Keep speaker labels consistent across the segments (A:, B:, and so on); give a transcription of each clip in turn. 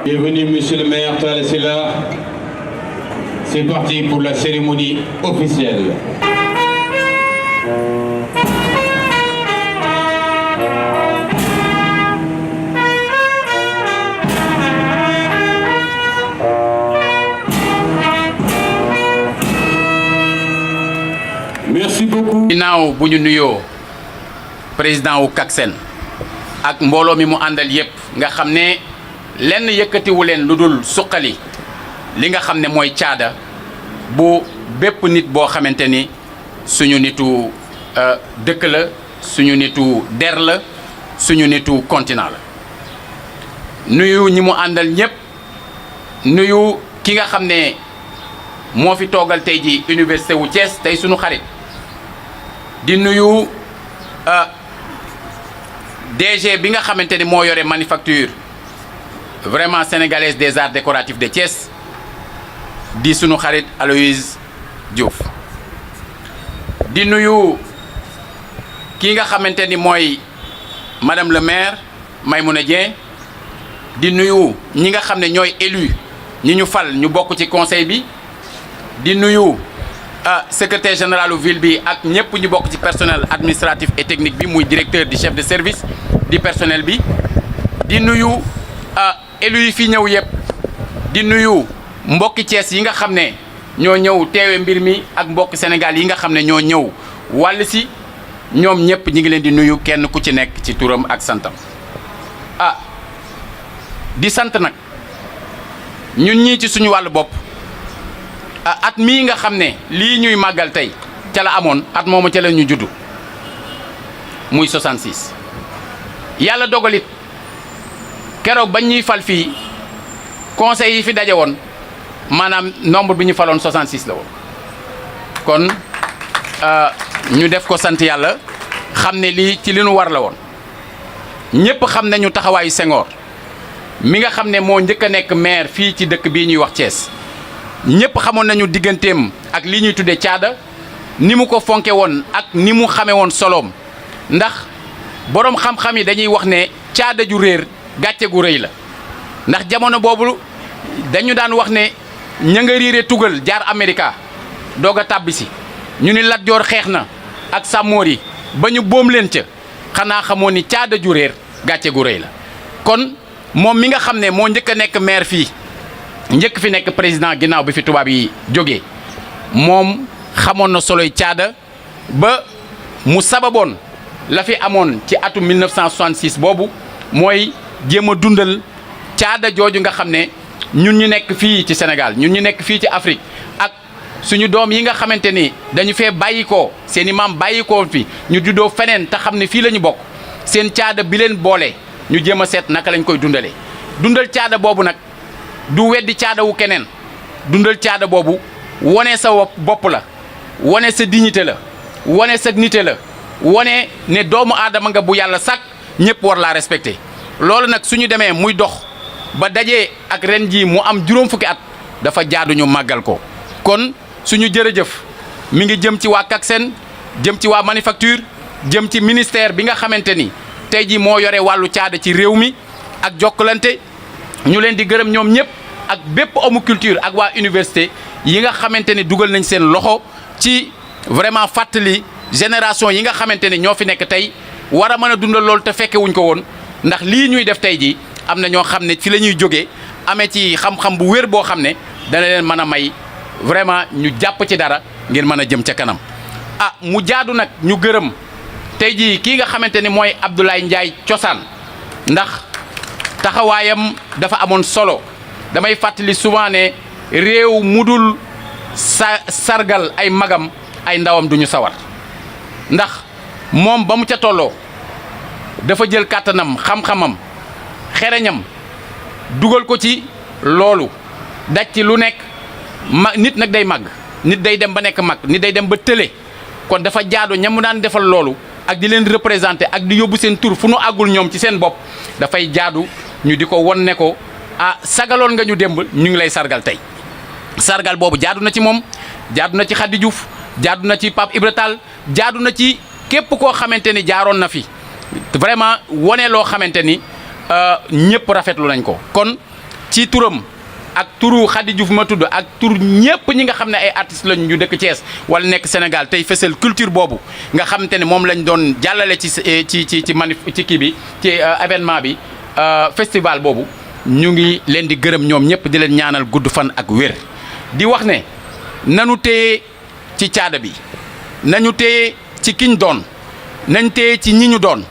A: Bienvenue, monsieur le maire Talla Sylla. C'est parti pour la cérémonie officielle. Merci beaucoup.
B: ginnaaw bu ñu nuyoo président wu CACSEN ak mbooloo mi mu àndal yépp nga xam ne lenn yëkkatiwu leen lu dul suqali li nga xam ne mooy caada bu bépp nit boo xamante ni suñu nitu dëkk la suñu nitu der la suñu nitu continent la nuyu ñi mu àndal ñépp nuyu ki nga xam ne moo fi toogal tey ji université wu Thiès tey suñu xarit di nuyu DG bi nga xamante ni moo yore manufacture vraiment sénégalaise des arts décoratifs de Thiès di sunu xarit Aloïse Diouf di nuyu ki nga xamante ni mooy madame le maire Maymouna Dieng di nuyu ñi nga xam ne ñooy élu ñi ñu fal ñu bokk ci conseil bi di nuyu secrétaire général ville bi ak ñëpp ñu bokk ci personnel administratif et technique bi muy directeur di chef de service di personnel bi di nuyu élu yi fi ñëw yëpp di nuyu mbokki Thiès yi nga xam ne ñoo ñëw teewe mbir mi ak mbokk Sénégal yi nga xam ne ñoo ñëw wàll si ñoom ñëpp ñi ngi leen di nuyu kenn ku ci nekk ci turam ak santam di sant nag ñun ñii ci suñu wàllu bopp at mii nga xam ne lii ñuy màggal tey ca la amoon at moomu ca la ñu juddu muy 66 yàlla dogalit keroog bañ ñuy fal fii conseil yi fi daje woon maanaam nombre bi ñu faloon 66 la woon kon ñu def ko sant yàlla xam ne lii ci li nu war la woon ñëpp xam nañu taxawaayu Senghor mi nga xam ne moo njëkk a nekk maire fii ci dëkk bii ñuy wax Thiès ñëpp xamoon nañu digganteem ak li ñuy tuddee caada ni mu ko fonke woon ak ni mu xamee woon soloom ndax boroom xam-xam yi dañuy wax ne caada ju réer gàcce gu rëy la ndax jamono boobu dañu daan wax ne ña nga riire tugal jaar Amerika doog a tàbbisi ñu ni Lat Joor xeex na ak sàmmoor yi ba ñu boom leen ca xanaa xamoo ni caada ju réer gàcce gu rëy la kon moom mi nga xam ne moo njëkk a nekk maire fii njëkk fi nekk président ginnaaw bi fi tubaab yi jógee moom xamoon na soloy caada ba mu sababoon la fi amoon ci atum 1966 boobu mooy jéem a dundal caada jooju nga xam ne ñun ñu nekk fii ci Sénégal ñun ñu nekk fii ci Afrique ak suñu doom yi nga xamante ni dañu fee bàyyikoo seen i maam bàyyikoo fi ñu juddoo feneen te xam ne fii la ñu bokk seen caada bi leen boole ñu jéem a seet naka lañ koy dundalee dundal caada boobu nag du weddi caada wu keneen dundal caada boobu wane sa bopp la wane sa dignité la wane sa nité la wane ne doomu aadama nga bu yàlla sàkk ñëpp war laa respecté loolu nag suñu demee muy dox ba dajee ak ren jii mu am juróom fukki at dafa jaadu ñu màggal ko kon suñu jërëjëf mi ngi jëm ci waa CACSEN jëm ci waa manufacture jëm ci ministère bi nga xamante ni tey jii moo yore wàllu caada ci réew mi ak Jokkalante ñu leen di gërëm ñoom ñëpp ak bépp homme culture ak waa université yi nga xamante ni dugal nañ seen loxo ci vraiment fàttali génération yi nga xamante ni ñoo fi nekk tey war a mën a dundal loolu te fekke wuñ ko woon ndax lii ñuy def tey jii am na ñoo xam ne fi la ñuy jógee amee ci xam-xam bu wér boo xam ne dana leen mën a may vraiment ñu jàpp ci dara ngir mën a jëm ca kanam mu jaadu nag ñu gërëm tey jii kii nga xamante ni mooy Abdoulaye Ndiaye cosaan ndax taxawaayam dafa amoon solo damay fàttali souvent ne réew mudul sargal ay magam ay ndawam duñu sawar ndax moom ba mu ca tolloo dafa jël kàttanam xam-xamam xereñam dugal ko ci loolu daj ci lu nekk nit nag day màgg nit day dem ba nekk mag nit day dem ba tële kon dafa jaadu ñamu daan defal loolu ak di leen représenté ak di yóbbu seen tur fu nu àggul ñoom ci seen bopp dafay jaadu ñu di ko won ne ko sagaloon nga ñu démb ñu ngi lay sargal tey sargal boobu jaadu na ci moom jaadu na ci Khady Diouf jaadu na ci Pape Ibra Tall jaadu na ci képp koo xamante ni jaaroon na fi vraiment wone loo xamante ni ñëpp rafetlu nañ ko kon ci turam ak turu Khady Diouf ma tudd ak tur ñëpp ñi nga xam ne ay artistes lañu ñu dëkk Thiès wala nekk Sénégal tey fësal culture boobu nga xamante ne moom lañ doon jàllale ci kii bi ci événement bi festival boobu ñu ngi leen di gërëm ñoom ñëpp di leen ñaanal gudd fan ak wér. di wax ne nanu téye ci caada bi nañu téye ci kiñ doon nañ téye ci ñi ñu doon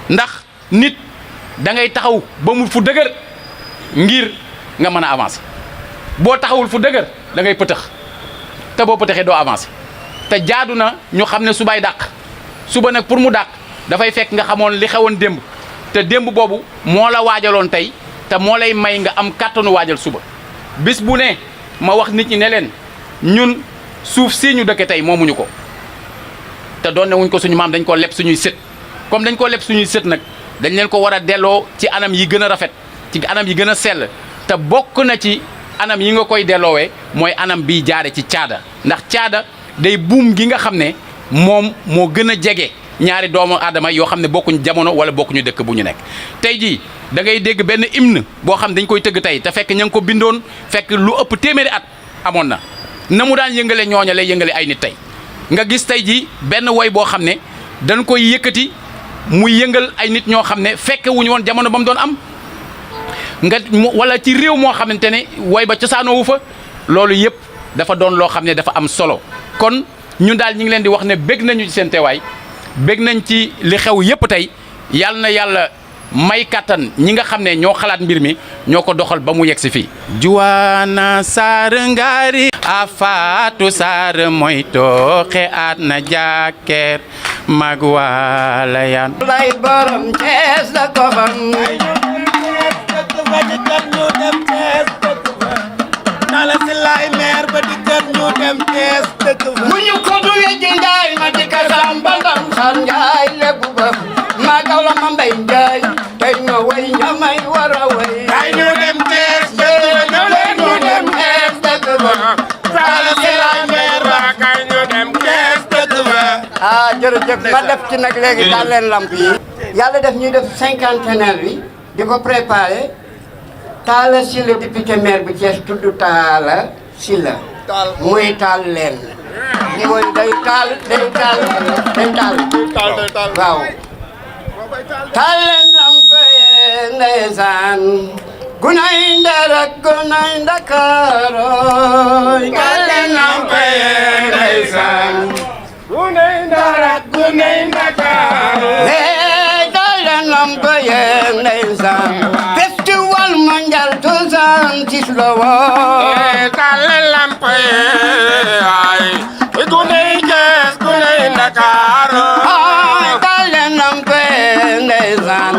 B: ndax nit da ngay taxaw ba mu fu dëgër ngir nga mën a avancer. boo taxawul fu dëgër da ngay pëtëx te boo pëtëxee doo avancé te jaadu na ñu xam ne subay dàq suba nag pour mu dàq dafay fekk nga xamoon li xewoon démb te démb boobu moo la waajaloon tey te moo lay may nga am kàttanu waajal suba bis bu ne ma wax nit ñi ne leen ñun suuf si ñu dëkke tey moomuñu ko te doon ne wuñ ko suñu maam dañ ko leb suñuy sët comme dañ ko leb suñuy sët nag dañ leen ko war a delloo ci anam yi gën a rafet ci anam yi gën a sell te bokk na ci anam yi nga koy delloowee mooy anam biy jaare ci caada ndax caada day buum gi nga xam ne moom moo gën a jege ñaari doomu aadama yoo xam ne bokkuñ jamono wala bokkuñu dëkk bu ñu nekk. tey jii da ngay dégg benn hymne boo xam dañ koy tëgg tey te fekk ña ngi ko bindoon fekk lu ëpp téeméeri at amoon na mu daan yëngale ñooña lay yëngale ay nit tey nga gis tey jii benn woy boo xam ne dañ koy yëkkati muy yëngal ay nit ñoo xam ne fekke wuñu woon jamono ba mu doon am. nga wala ci réew moo xamante ne woy ba cosaanoowu fa loolu yëpp dafa doon loo xam ne dafa am solo kon ñun daal ñu ngi leen di wax ne bég nañu ci seen teewaay bég nañ ci li xew yëpp tey yàlla na yàlla may kattan ñi nga xam ne ñoo xalaat mbir mi ñoo ko doxal ba mu yegg si fii. juwaana saar ngaari a faatu saar mooy tooxe at na jàkkeer mag waala yan
C: lay borom Cees la ko xam
D: Talla Sylla maire ba dikkat ñu dem Thiès dëkk fa
C: bu ñu ko duwee ji njaay ma dikka samba ndam san njaay lebu ba ma gaw la ma mbay njaay tey ma way ñamay war a way
D: kay ñu dem Thiès dëkk fa
C: ñu dem Thiès dëkk fa
D: Talla Sylla maire ba kay ñu dem Thiès dëkk fa
C: jërëjëf ma def ci nag léegi daal leen lamp yi yàlla def ñuy def cinquantenaire bi di ko préparé Talla Sylla député maire bu Thiès tudd Talla Sylla muy taal leen ni mooy day taal waaw taal leen lamp yee ndeysaan gunay Ndar gunay Ndakaaru taal leen lamp yee ndeysaan
D: gunay Ndar gunay Ndakaaru
C: taal leen lamp yee ndeysaan festival mondial 66 la woon
D: Talla lamp ay gunay Thiès gunay Ndakaaru
C: taal leen lamp yee ndeysaan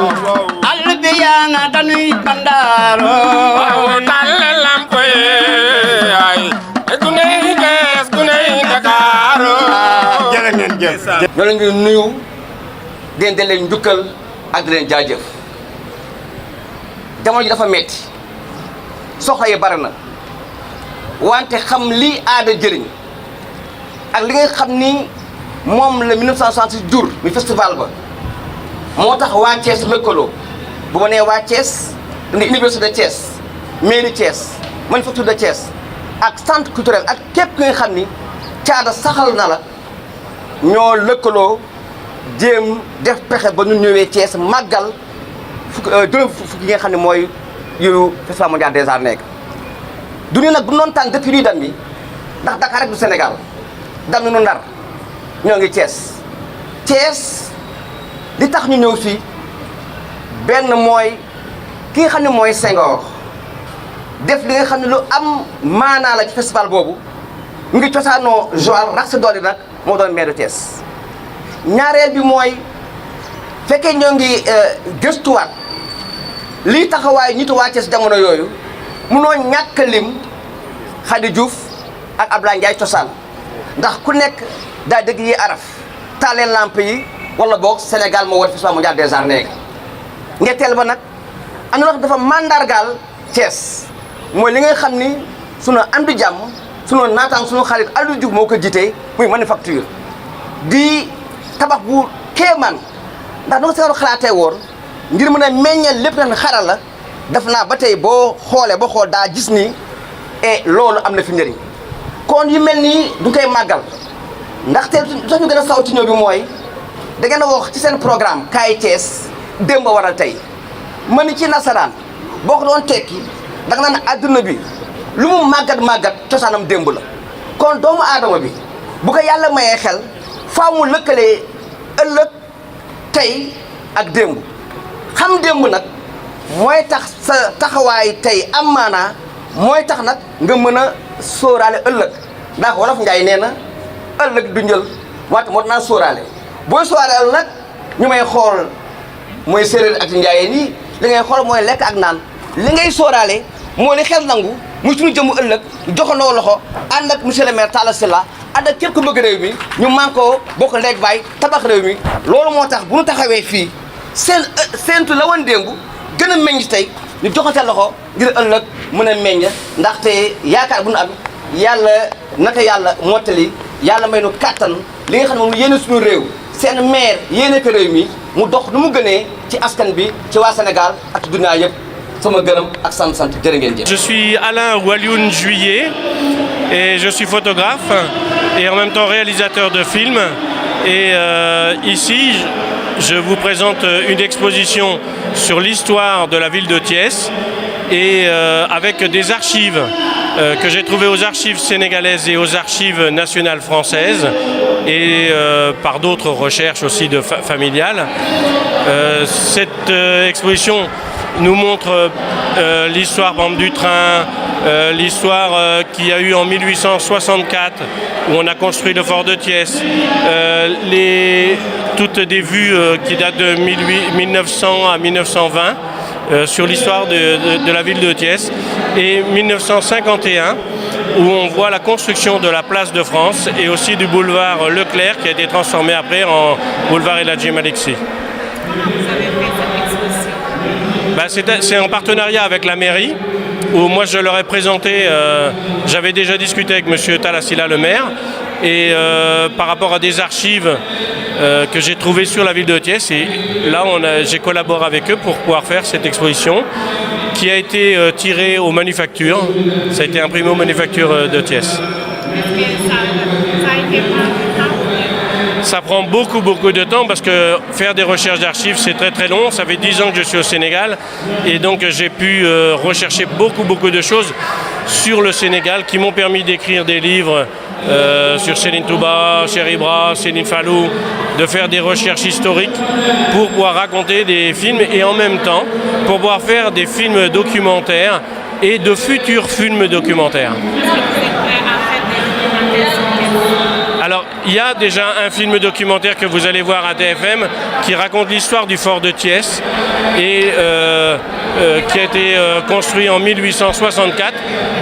C: albiyaana dañuy bandaaro
D: Talla lamp ay gunay Thiès gunay Ndakaaru
C: jërë ngeen jëf
E: ñoo leen ngi nuyu den de leen njukkal ak di leen jaajëf jamono ji dafa metti soxla yi bari na wante xam lii aada jëriñ ak li nga xam ni moom la 1966 jur mi festival ba moo tax waa Thiès lëkkaloo bu ma nee waa Thiès dana université de Thiès mairie Thiès manufacture de Thiès ak centre culturel ak képp ki nga xam ni caada saxal na la ñoo lëkkaloo jéem def pexe ba ñu ñëwee Thiès màggal juróom fukki nga xam ne mooy yu festival mondial des arts nègres du ñu nag bu noonu tànn depuis lii dan bi ndax Dakar rek du Sénégal dam nu Ndar ñoo ngi Thiès li tax ñu ñëw fii benn mooy ki nga xam ne mooy Senghor def li nga xam ne lu am maanaa la ci festival boobu mu ngi cosaanoo Joal rax si doole nag moo doon maire de Thiès ñaareel bi mooy fekkee ñoo ngi gëstuwaat lii taxawaay ñitu waa Thiès jamono yooyu munoo ñàkk lim Khady Diouf ak Abdoulaye Ndiaye cosaan ndax ku nekk daa dëgg yi araf taaleen lamp yi wala boog Sénégal moo war festival mondial des arts nègres ñetteel ba nag am na loo xam dafa mandargaal Thiès mooy li nga xam ni sunu andu jàmm sunu naataang sunu xarit Aliou Diouf moo ko jiitee muy manufacture di tabax bu kéemaan ndax danga seetlu xalaatee woon ngir mën a meññeel lépp na xaral la def naa ba tey boo xoolee ba xool daa gis ni loolu am na fi njëriñ kon yu mel nii du koy màggal ndaxte sax ñu gën a saw ci ñëw bi mooy da ngeen a wax ci seen programme kaay Thiès démb waral tey ma ni ci nasaraan boo ko doon tekki da nga naan adduna bi lu mu màggat cosaanam démb la kon doomu aadama bi bu ko yàlla mayee xel faaw mu lëkkalee ëllëg tey ak démb xam démb nag mooy tax sa taxawaay tey am maanaa mooy tax nag nga mën a sóoraale ëllëg ndax wolof Njaay nee na ëllëg du njël wante moo naa sóoraale booy sóoraale nag ñu may xool mooy séeréer ak njaayeen yi li ngay xool mooy lekk ak naan li ngay sóoraale moo li xel nangu muy suñu jëmu ëllëg joxandoo loxo ànd ak monsieur le maire Talla Sylla ànd ak képp ku bëgg réew mi ñu man koo bokk ndeeg baay tabax réew mi loolu moo tax bu ñu taxawee fii seentu la woon démb gën a meññ tey ñu joxante loxo ngir ëllëg mën a meññ ndaxte yaakaar bu nu am yàlla naka yàlla mottali yàlla may nu kàttan li nga xam ne moom yéene suñu réew seen maire yéene ko réew mi mu dox nu mu gënee ci askan bi ci waa Sénégal ak dunya yëpp sama gërëm ak sant jërë ngeen jëf.
F: Je suis Alain Walioun Juillet et je suis photographe et en même temps réalisateur de films. Et ici, je vous présente une exposition sur l'histoire de la ville de Thiès et avec des archives que j'ai trouvées aux archives sénégalaises et aux archives nationales françaises et par d'autres recherches aussi familiales. Cette exposition nous montre l'histoire du train, l'histoire qu'il y a eu en 1864 où on a construit le fort de Thiès, toutes des vues qui datent de 1900 à 1920 sur l'histoire de la ville de Thiès, et 1951 où on voit la construction de la place de France et aussi du boulevard Leclerc qui a été transformé après en boulevard El Hadji Malick Sy. C'est en partenariat avec la mairie où moi je leur ai présenté, j'avais déjà discuté avec monsieur Talla Sylla le maire et par rapport à des archives que j'ai trouvées sur la ville de Thiès, et là j'ai collaboré avec eux pour pouvoir faire cette exposition qui a été tirée aux manufactures, ça a été imprimé aux manufactures de Thiès. Ça prend beaucoup de temps parce que faire des recherches d'archives c'est très long. Ça fait 10 ans que je suis au Sénégal et donc j'ai pu rechercher beaucoup de choses sur le Sénégal qui m'ont permis d'écrire des livres sur Céline Touba, Cheikh Ibra, Céline Fallou, de faire des recherches historiques pour pouvoir raconter des films et en même temps pour pouvoir faire des films documentaires et de futurs films documentaires. Alors, il y a déjà un film documentaire que vous allez voir à TFM qui raconte l'histoire du fort de Thiès et qui a été construit en 1864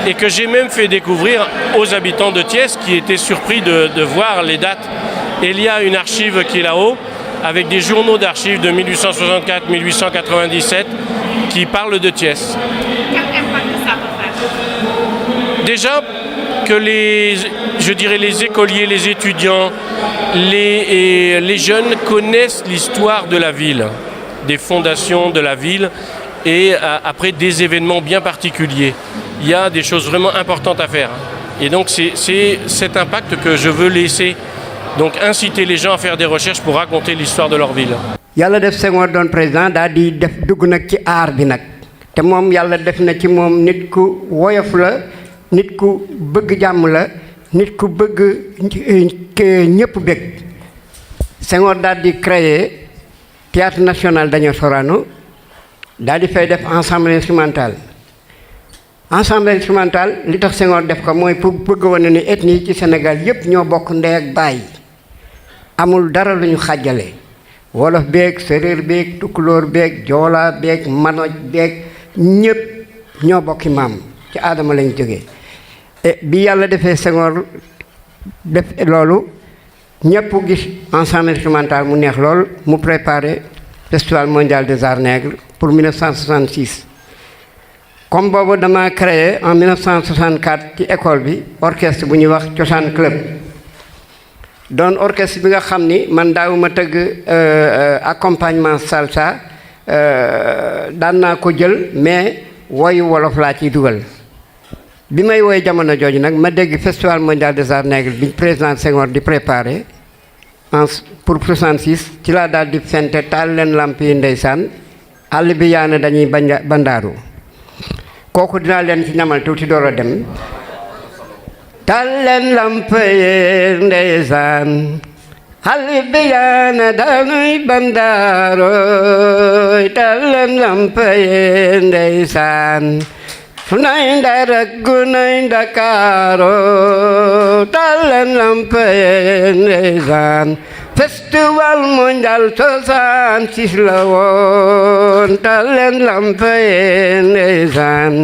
F: et que j'ai même fait découvrir aux habitants de Thiès qui étaient surpris de voir les dates. Et il y a une archive qui est là-haut avec des journaux d'archives de 1864-1897 qui parlent de Thiès.
G: Quel impact ça peut faire?
F: Déjà, que les écoliers, les étudiants, les jeunes connaissent l'histoire de la ville, des fondations de la ville et après des événements bien particuliers. Il y a des choses vraiment importantes à faire. Et donc c'est cet impact que je veux laisser, donc inciter les gens à faire des recherches pour raconter l'histoire de leur ville.
C: Yàlla def Senghor doon président daal di def dugg nag ci aar bi nag te moom yàlla def na ci moom nit ku woyof la. Nit ku bëgg jàmm la nit ku bëgg ñëpp bëgg Senghor daal di créer théâtre national Daniel Sorano daal di fay def ensemble instrumental li tax Senghor def ko mooy pour bëgg wane ni ethnie ci Sénégal yëpp ñoo bokk ndey ak baay amul dara lu ñu xàjjale wolof beeg séeréer beeg tukulóor beeg joola beeg manoj beeg ñëpp ñoo bokki maam ci aadama lañ jógee bi yàlla defee Senghor def loolu ñëpp gis ensemble instrumental mu neex lool mu préparé festival mondial des arts nègres pour 1966 comme boobu dama créé en 1964 ci école bi orchestre bu ñuy wax Cosaan Club doon orchestre bi nga xam ni man daawuma tëgg accompagnement salsa daan naa ko jël mais woyu wolof laa ciy dugal bi may woy jamono jooju nag ma dégg festival mondial des arts nègres bi président Senghor di préparé pour 66 ci laa daal di fente taal leen lamp yi ndeysaan àll bi yaana dañuy bandaaru kooku dinaa leen ci ñamal tuuti door a dem taal leen lamp yi ndeysaan àll bi yaana dañuy bandaaru taal leen lamp yi ndeysaan Funay Ndar gunay Ndakaaru taal leen lamp yi ndeysaan festival mondial 66 la woon taal leen lamp yi ndeysaan